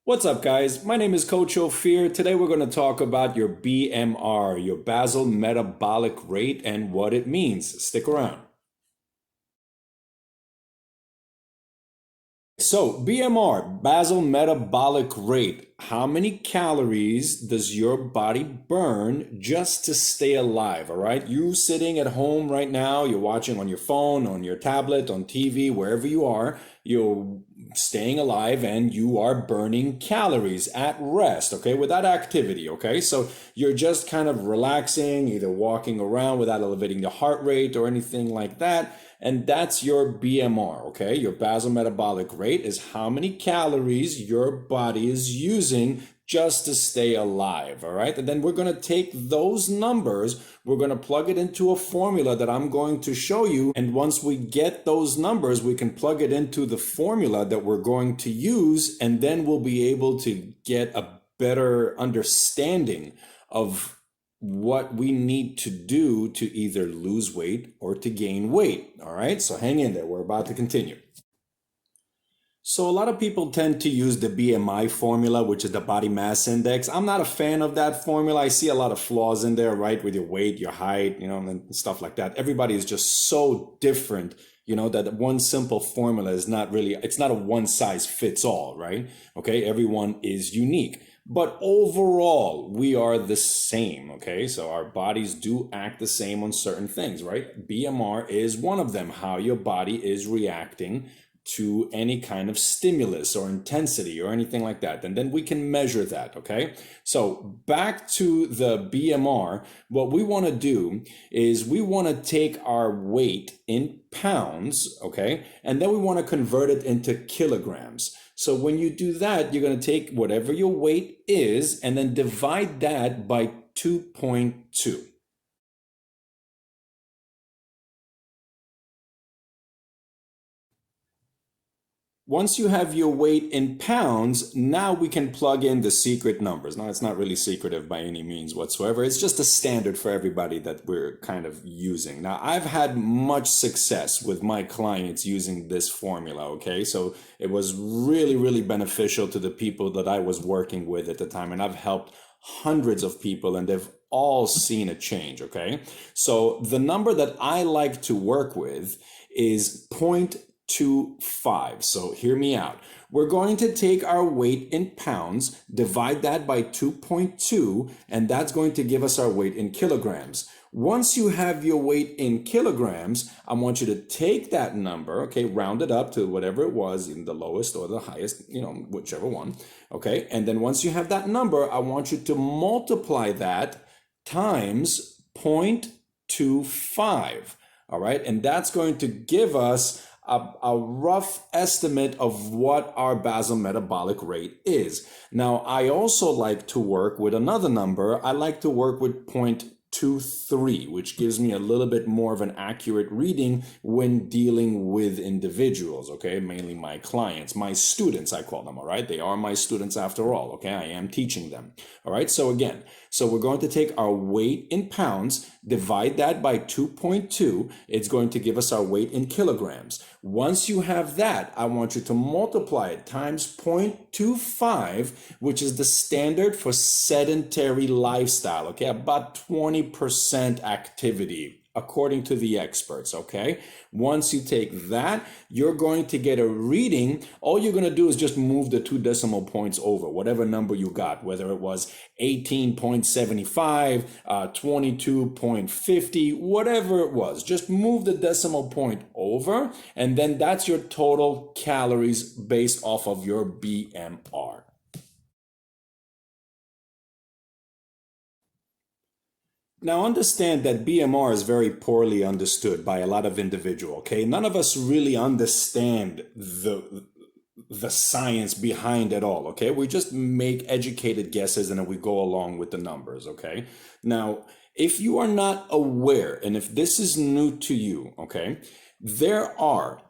What's up, guys? My name is Coach Ophir. Today we're going to talk about your BMR, your basal metabolic rate, and what it means. Stick around. So, BMR, basal metabolic rate. How many calories does your body burn just to stay alive? All right. You sitting at home right now, you're watching on your phone, on your tablet, on TV, wherever you are, you're staying alive and you are burning calories at rest, okay, without activity, okay? So you're just kind of relaxing, either walking around without elevating the heart rate or anything like that. And that's your BMR, okay? Your basal metabolic rate is how many calories your body is using just to stay alive, all right? And then we're going to take those numbers, we're going to plug it into a formula that I'm going to show you. And once we get those numbers, we can plug it into the formula that we're going to use, and then we'll be able to get a better understanding of what we need to do to either lose weight or to gain weight. All right, so hang in there. We're about to continue. So a lot of people tend to use the BMI formula, which is the body mass index. I'm not a fan of that formula. I see a lot of flaws in there, right? With your weight, your height, and stuff like that. Everybody is just so different, that one simple formula is not really, it's not a one size fits all, right? Okay, everyone is unique. But overall, we are the same, okay? So our bodies do act the same on certain things, right? BMR is one of them, how your body is reacting to any kind of stimulus or intensity or anything like that. And then we can measure that, okay? So back to the BMR, what we want to do is we want to take our weight in pounds, okay? And then we want to convert it into kilograms. So when you do that, you're going to take whatever your weight is and then divide that by 2.2. Once you have your weight in pounds, now we can plug in the secret numbers. Now, it's not really secretive by any means whatsoever. It's just a standard for everybody that we're kind of using. Now, I've had much success with my clients using this formula, okay? So it was really, really beneficial to the people that I was working with at the time. And I've helped hundreds of people and they've all seen a change, okay? So the number that I like to work with is 0.25. So hear me out. We're going to take our weight in pounds, divide that by 2.2, and that's going to give us our weight in kilograms. Once you have your weight in kilograms, I want you to take that number, okay, round it up to whatever it was, in the lowest or the highest, whichever one, okay? And then once you have that number, I want you to multiply that times 0.25, all right? And that's going to give us a rough estimate of what our basal metabolic rate is. Now, I also like to work with another number. I like to work with 0.23, which gives me a little bit more of an accurate reading when dealing with individuals, okay? Mainly my clients, my students, I call them, all right? They are my students after all, okay? I am teaching them, all right? So again, we're going to take our weight in pounds, divide that by 2.2. It's going to give us our weight in kilograms. Once you have that, I want you to multiply it times 0.25, which is the standard for sedentary lifestyle, okay? About 20% activity, according to the experts, okay? Once you take that, you're going to get a reading. All you're going to do is just move the 2 decimal points over, whatever number you got, whether it was 18.75, 22.50, whatever it was. Just move the decimal point over, and then that's your total calories based off of your BMR. Now understand that BMR is very poorly understood by a lot of individuals, okay? None of us really understand the science behind it all, okay? We just make educated guesses and then we go along with the numbers, okay? Now, if you are not aware, and if this is new to you, okay, there are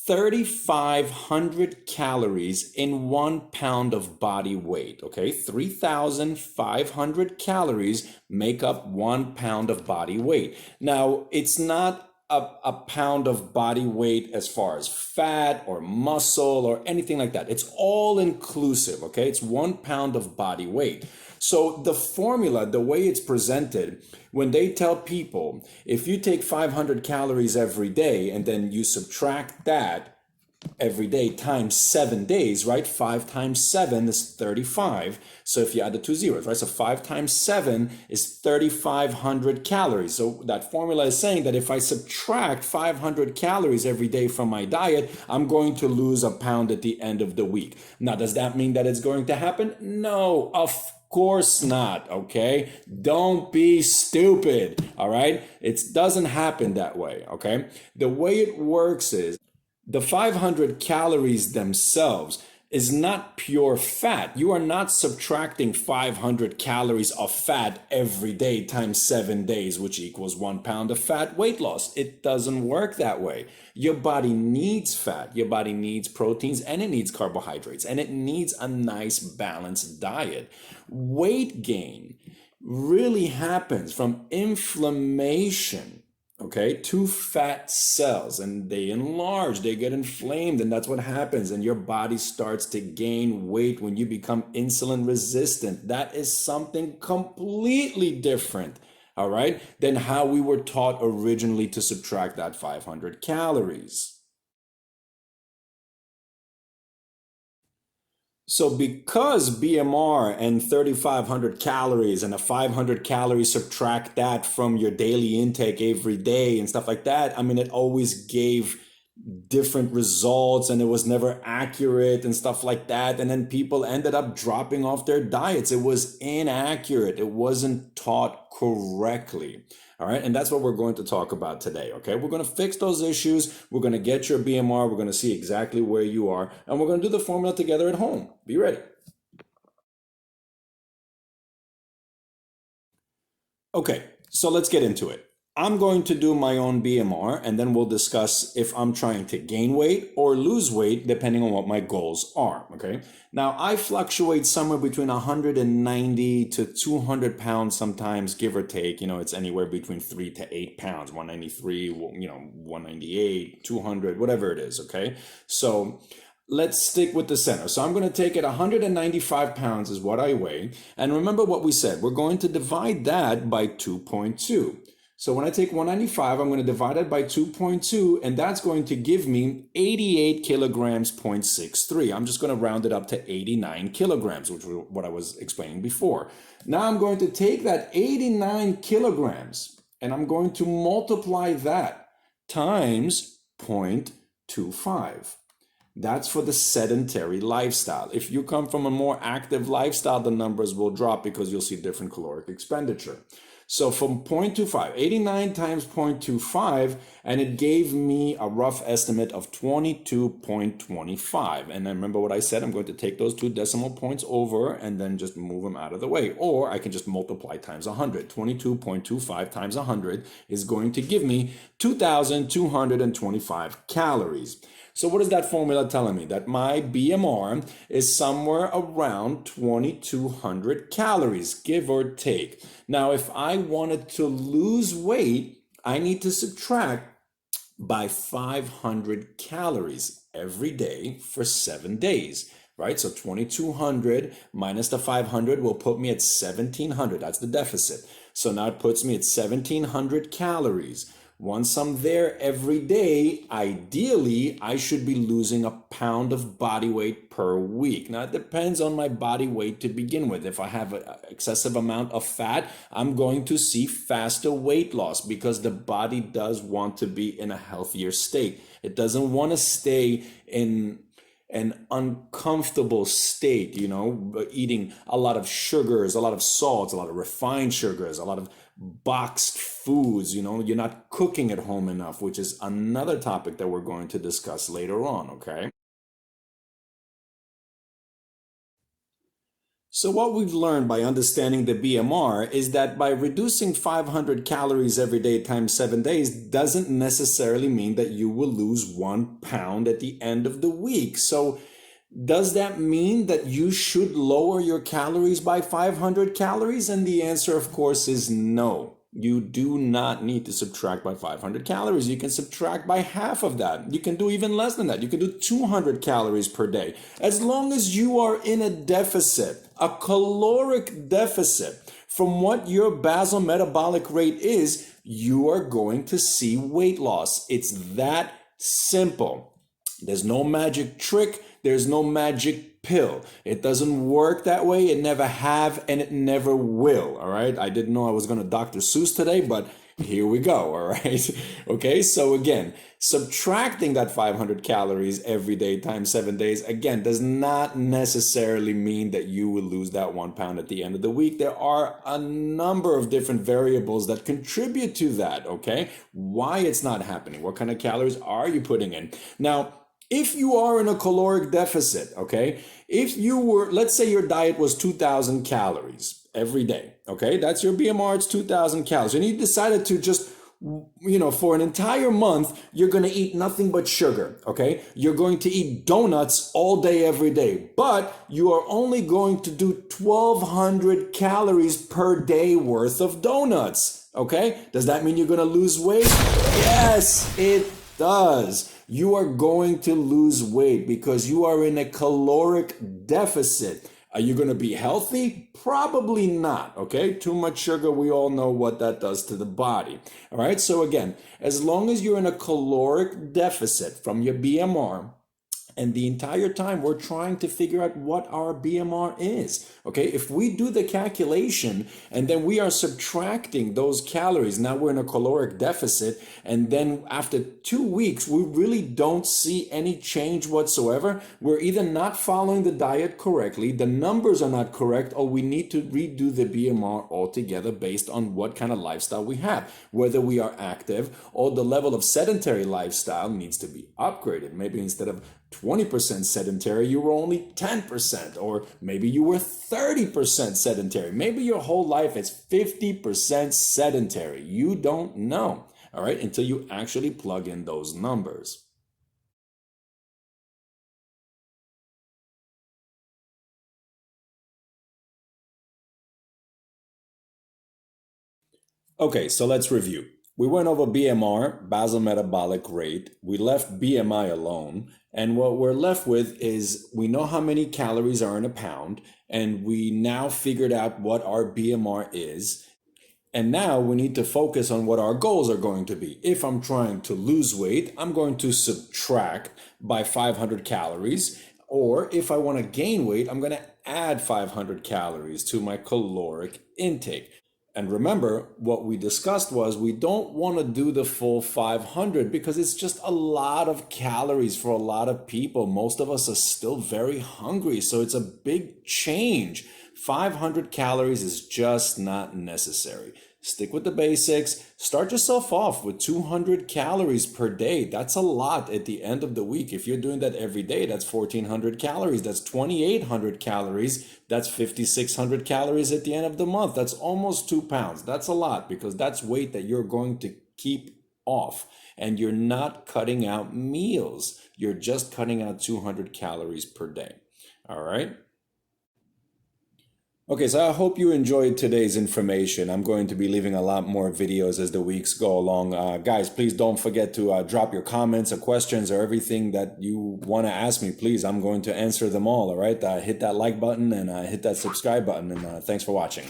3,500 calories in 1 pound of body weight, okay? 3,500 calories make up 1 pound of body weight. Now, it's not a pound of body weight as far as fat or muscle or anything like that. It's all inclusive, okay? It's 1 pound of body weight. So the formula, the way it's presented, when they tell people, if you take 500 calories every day and then you subtract that every day times 7 days, right? 5 times 7 is 35. So if you add the two zeros, right? So 5 times 7 is 3,500 calories. So that formula is saying that if I subtract 500 calories every day from my diet, I'm going to lose a pound at the end of the week. Now, does that mean that it's going to happen? No, of course not, okay? Don't be stupid, all right? It doesn't happen that way, okay? The way it works is the 500 calories themselves is not pure fat. You are not subtracting 500 calories of fat every day times 7 days, which equals 1 pound of fat weight loss. It doesn't work that way. Your body needs fat, your body needs proteins, and it needs carbohydrates, and it needs a nice balanced diet. Weight gain really happens from inflammation, okay, to fat cells, and they enlarge, they get inflamed, and that's what happens. And your body starts to gain weight when you become insulin resistant. That is something completely different, all right, than how we were taught originally to subtract that 500 calories. So because BMR and 3,500 calories and a 500 calories, subtract that from your daily intake every day and stuff like that, I mean, it always gave different results and it was never accurate and stuff like that. And then people ended up dropping off their diets. It was inaccurate. It wasn't taught correctly. All right. And that's what we're going to talk about today. Okay. We're going to fix those issues. We're going to get your BMR. We're going to see exactly where you are. And we're going to do the formula together at home. Be ready. Okay. So let's get into it. I'm going to do my own BMR and then we'll discuss if I'm trying to gain weight or lose weight depending on what my goals are, okay? Now, I fluctuate somewhere between 190 to 200 pounds sometimes, give or take. You know, it's anywhere between 3 to 8 pounds, 193, 198, 200, whatever it is, okay? So let's stick with the center. So I'm going to take it 195 pounds is what I weigh. And remember what we said, we're going to divide that by 2.2. So when I take 195, I'm going to divide it by 2.2, and that's going to give me 88 kilograms, 0.63. I'm just going to round it up to 89 kilograms, which was what I was explaining before. Now I'm going to take that 89 kilograms, and I'm going to multiply that times 0.25. That's for the sedentary lifestyle. If you come from a more active lifestyle, the numbers will drop because you'll see different caloric expenditure. So from 0.25, 89 times 0.25, and it gave me a rough estimate of 22.25. And then remember what I said, I'm going to take those 2 decimal points over and then just move them out of the way. Or I can just multiply times 100. 22.25 times 100 is going to give me 2,225 calories. So what is that formula telling me? That my BMR is somewhere around 2,200 calories, give or take. Now, if I wanted to lose weight, I need to subtract by 500 calories every day for 7 days, right? So 2,200 minus the 500 will put me at 1,700. That's the deficit. So now it puts me at 1,700 calories. Once I'm there every day, ideally, I should be losing a pound of body weight per week. Now, it depends on my body weight to begin with. If I have an excessive amount of fat, I'm going to see faster weight loss because the body does want to be in a healthier state. It doesn't want to stay in an uncomfortable state, eating a lot of sugars, a lot of salts, a lot of refined sugars, a lot of boxed foods, you're not cooking at home enough, which is another topic that we're going to discuss later on, okay? So what we've learned by understanding the BMR is that by reducing 500 calories every day times 7 days doesn't necessarily mean that you will lose 1 pound at the end of the week. So does that mean that you should lower your calories by 500 calories? And the answer, of course, is no. You do not need to subtract by 500 calories. You can subtract by half of that. You can do even less than that. You can do 200 calories per day. As long as you are in a deficit, a caloric deficit from what your basal metabolic rate is, you are going to see weight loss. It's that simple. There's no magic trick. There's no magic pill. It doesn't work that way. It never have and it never will. All right. I didn't know I was going to Dr. Seuss today, but here we go. All right. Okay. So again, subtracting that 500 calories every day times 7 days, again, does not necessarily mean that you will lose that 1 pound at the end of the week. There are a number of different variables that contribute to that. Okay. Why it's not happening. What kind of calories are you putting in? Now, if you are in a caloric deficit, okay, if you were, let's say your diet was 2,000 calories every day, okay, that's your BMR, it's 2,000 calories, and you decided to just, for an entire month, you're going to eat nothing but sugar, okay? You're going to eat donuts all day, every day, but you are only going to do 1,200 calories per day worth of donuts, okay? Does that mean you're going to lose weight? Yes, it does. You are going to lose weight because you are in a caloric deficit. Are you going to be healthy? Probably not, okay? Too much sugar, we all know what that does to the body. All right, so again, as long as you're in a caloric deficit from your BMR, and the entire time we're trying to figure out what our BMR is. Okay, if we do the calculation and then we are subtracting those calories, now we're in a caloric deficit, and then after 2 weeks, we really don't see any change whatsoever. We're either not following the diet correctly, the numbers are not correct, or we need to redo the BMR altogether based on what kind of lifestyle we have, whether we are active or the level of sedentary lifestyle needs to be upgraded. Maybe instead of 20% sedentary, you were only 10%, or maybe you were 30% sedentary. Maybe your whole life is 50% sedentary. You don't know, all right, until you actually plug in those numbers. Okay, so let's review. We went over BMR, basal metabolic rate. We left BMI alone. And what we're left with is we know how many calories are in a pound, and we now figured out what our BMR is. And now we need to focus on what our goals are going to be. If I'm trying to lose weight, I'm going to subtract by 500 calories. Or if I want to gain weight, I'm going to add 500 calories to my caloric intake. And remember, what we discussed was we don't want to do the full 500 because it's just a lot of calories for a lot of people. Most of us are still very hungry, so it's a big change. 500 calories is just not necessary. Stick with the basics. Start yourself off with 200 calories per day. That's a lot at the end of the week. If you're doing that every day, that's 1,400 calories. That's 2,800 calories. That's 5,600 calories at the end of the month. That's almost 2 pounds. That's a lot because that's weight that you're going to keep off. And you're not cutting out meals. You're just cutting out 200 calories per day. All right? Okay, so I hope you enjoyed today's information. I'm going to be leaving a lot more videos as the weeks go along. Guys, please don't forget to drop your comments or questions or everything that you want to ask me. Please, I'm going to answer them all, all right? Hit that like button and hit that subscribe button, and thanks for watching.